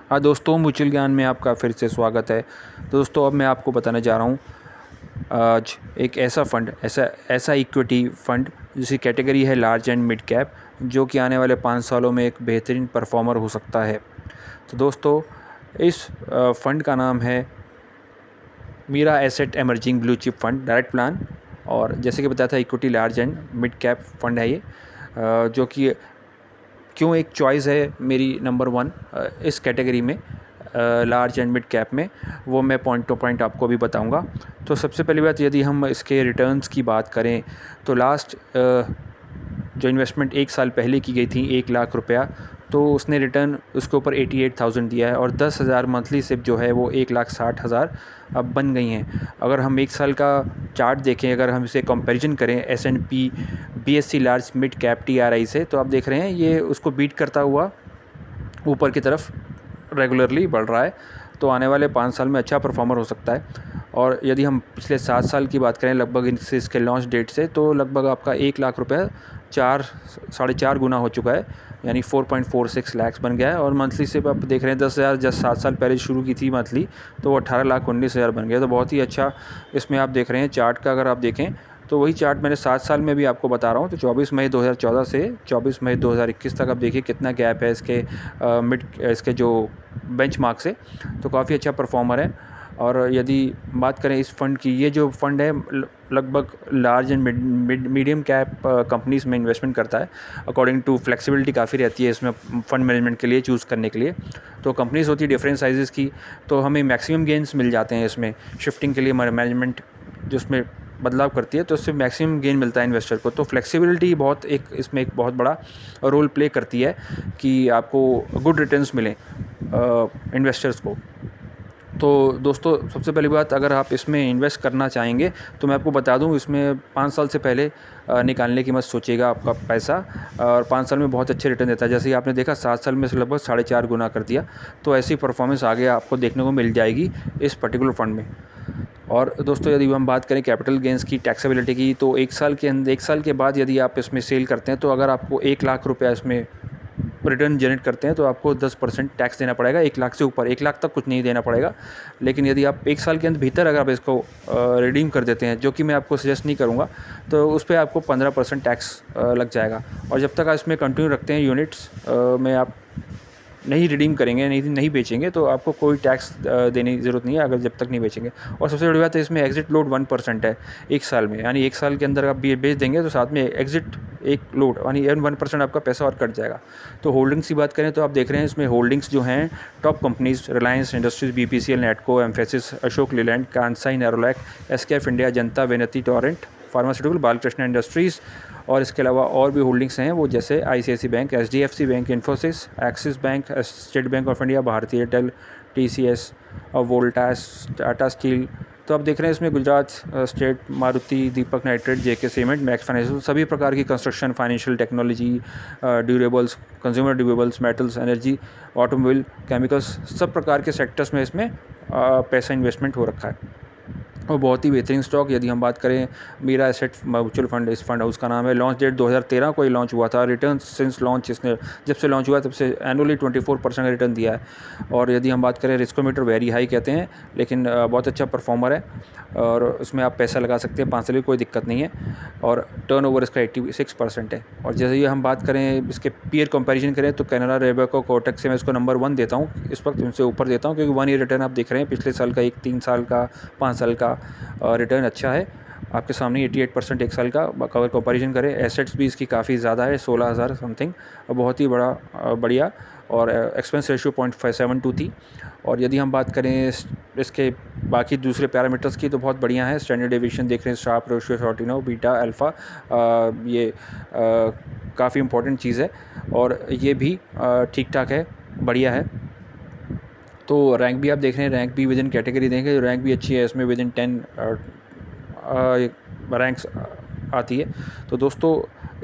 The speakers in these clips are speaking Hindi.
हाँ दोस्तों, म्यूचुअल ज्ञान में आपका फिर से स्वागत है। दोस्तों, अब मैं आपको बताने जा रहा हूँ आज एक ऐसा फ़ंड, ऐसा इक्विटी फ़ंड जिसकी कैटेगरी है लार्ज एंड मिड कैप, जो कि आने वाले 5 सालों में एक बेहतरीन परफॉर्मर हो सकता है। तो दोस्तों, इस फ़ंड का नाम है Mirae asset emerging blue chip fund direct plan. और जैसे कि बताया था, equity large and mid cap fund है ये, जो कि क्यों एक चॉइस है मेरी नंबर 1 इस कैटेगरी में, लार्ज एंड मिड कैप में, वो मैं पॉइंट टू पॉइंट आपको भी बताऊंगा। तो सबसे पहली बात, यदि हम इसके रिटर्न्स की बात करें तो लास्ट जो इन्वेस्टमेंट 1 साल पहले की गई थी 1 लाख रुपया, तो उसने रिटर्न उसके ऊपर 88,000 दिया है और 10,000 मंथली सिप जो है वो 1,60,000 अब बन गई हैं। अगर हम 1 साल का चार्ट देखें, अगर हम इसे कंपैरिजन करें S&P BSE large mid cap TRI से, तो आप देख रहे हैं ये उसको बीट करता हुआ ऊपर की तरफ रेगुलरली बढ़ रहा है। तो आने वाले 5 साल में अच्छा परफॉर्मर हो सकता है। और यदि हम पिछले 7 साल की बात करें लगभग इसके लॉन्च डेट से, तो लगभग आपका 1 लाख रुपये 4-4.5 गुना हो चुका है, यानी 4.46 लाख बन गया है। और मंथली से आप देख रहे हैं 10,000 जब 7 साल पहले शुरू की थी मंथली, तो वो 18,19,000 बन गया। तो बहुत ही अच्छा इसमें आप देख रहे हैं चार्ट का, अगर आप देखें तो वही चार्ट मैंने 7 साल में भी आपको बता रहा हूँ। तो 24 मई 2014 से 24 मई 2021 तक आप देखिए कितना गैप है इसके जो बेंचमार्क से। तो काफ़ी अच्छा परफॉर्मर है। और यदि बात करें इस फंड की, ये जो फंड है लगभग large and medium cap companies में इन्वेस्टमेंट करता है। अकॉर्डिंग टू फ्लेक्सिबिलिटी काफ़ी रहती है इसमें फ़ंड मैनेजमेंट के लिए, चूज़ करने के लिए। तो कंपनीज़ होती है डिफरेंट साइज़ की, तो हमें मैक्सिमम गेंस मिल जाते हैं इसमें। शिफ्टिंग के लिए मैनेजमेंट जो उसमें बदलाव करती है, तो उससे मैक्सिमम गेन मिलता है इन्वेस्टर को। तो फ्लेक्सिबिलिटी इसमें एक बहुत बड़ा रोल प्ले करती है कि आपको गुड रिटर्न्स मिलें इन्वेस्टर्स को। तो दोस्तों, सबसे पहली बात, अगर आप इसमें इन्वेस्ट करना चाहेंगे तो मैं आपको बता दूं, इसमें 5 साल से पहले निकालने की मत सोचिएगा आपका पैसा। और 5 साल में बहुत अच्छे रिटर्न देता है। जैसे ही आपने देखा 7 साल में से लगभग 4.5 गुना कर दिया। तो ऐसी परफॉर्मेंस आगे आपको देखने को मिल जाएगी इस पर्टिकुलर फंड में। और दोस्तों, यदि हम बात करें कैपिटल गेंस की, टैक्सेबिलिटी की, तो 1 साल के बाद यदि आप इसमें सेल करते हैं, तो अगर आपको 1 लाख रुपया इसमें रिटर्न जनरेट करते हैं, तो आपको 10% टैक्स देना पड़ेगा। 1 लाख से ऊपर, 1 लाख तक कुछ नहीं देना पड़ेगा। लेकिन यदि आप 1 साल के अंदर भीतर अगर आप इसको रिडीम कर देते हैं, जो कि मैं आपको सजेस्ट नहीं करूँगा, तो उस पर आपको 15% टैक्स लग जाएगा। और जब तक आप इसमें कंटिन्यू रखते हैं यूनिट्स में, आप नहीं रिडीम करेंगे, नहीं बेचेंगे, तो आपको कोई टैक्स देने की ज़रूरत नहीं है, अगर जब तक नहीं बेचेंगे। और सबसे बड़ी बात है, इसमें एग्जिट लोड 1% है 1 साल में, यानी 1 साल के अंदर आप बेच देंगे तो साथ में एग्जिट एक लोड यानी 1% आपका पैसा और कट जाएगा। तो होल्डिंग्स की बात करें तो आप देख रहे हैं इसमें होल्डिंग्स जो हैं top companies Reliance industries, BPCL, Natco, Mphasis, Ashok Leyland, Kansai Nerolac, SKF India, जनता, वेनेती, टोरेंट फार्मास्यूटिकल, बालकृष्ण इंडस्ट्रीज़। और इसके अलावा और भी होल्डिंग्स हैं वो, जैसे ICICI bank, HDFC bank, Infosys, axis bank, state bank of India, भारतीय एयरटेल, TCS और वोल्टास, टाटा स्टील। तो आप देख रहे हैं इसमें Gujarat state, Maruti, Deepak nitrate, JK cement, Max financial, सभी प्रकार की construction, financial technology, durables, consumer durables, metals, energy, automobile, chemicals, सब प्रकार के सेक्टर्स में इसमें पैसा इन्वेस्टमेंट हो रखा है। और बहुत ही बेहतरीन स्टॉक। यदि हम बात करें मीरा एसेट म्यूचुअल फंड, इस फंड हाउस का नाम है। लॉन्च डेट 2013 को ही लॉन्च हुआ था। रिटर्न सिंस लॉन्च, इसने जब से लॉन्च हुआ तब से एनुअली 24% रिटर्न दिया है। और यदि हम बात करें, रिस्कोमीटर वेरी हाई कहते हैं, लेकिन बहुत अच्छा परफॉर्मर है। और उसमें आप पैसा लगा सकते हैं 5 साल की, कोई दिक्कत नहीं है। और टर्नओवर इसका 86% है। और जैसे ये हम बात करें, इसके पीयर कंपैरिजन करें, तो कैनरा, रेबको, कोटक से मैं इसको नंबर 1 देता हूँ इस वक्त, उनसे ऊपर देता हूँ, क्योंकि 1 ईयर रिटर्न आप देख रहे हैं पिछले साल का, 3 साल का, 5 साल का रिटर्न अच्छा है आपके सामने। 88% 1 साल का अगर कंपैरिजन करें। एसेट्स भी इसकी काफ़ी ज़्यादा है, 16,000 समथिंग, और बहुत ही बढ़िया। और एक्सपेंस रेशियो 0.572 थी। और यदि हम बात करें इसके बाकी दूसरे पैरामीटर्स की, तो बहुत बढ़िया है। स्टैंडर्ड डेविएशन देख रहे हैं, शार्प रेशियो, शॉर्टिनो, बीटा, अल्फ़ा, ये काफ़ी इंपॉर्टेंट चीज़ है। और ये भी ठीक ठाक है, बढ़िया है। तो रैंक भी आप देख रहे हैं, रैंक भी विद इन कैटेगरी देखेंगे, रैंक भी अच्छी है इसमें, विद इन 10 रैंक्स आती है। तो दोस्तों,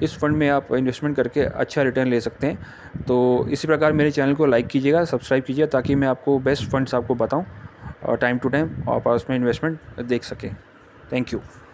इस फंड में आप इन्वेस्टमेंट करके अच्छा रिटर्न ले सकते हैं। तो इसी प्रकार मेरे चैनल को लाइक कीजिएगा, सब्सक्राइब कीजिए, ताकि मैं आपको बेस्ट फंड्स आपको बताऊं और टाइम टू टाइम आप उसमें इन्वेस्टमेंट देख सकें। Thank you.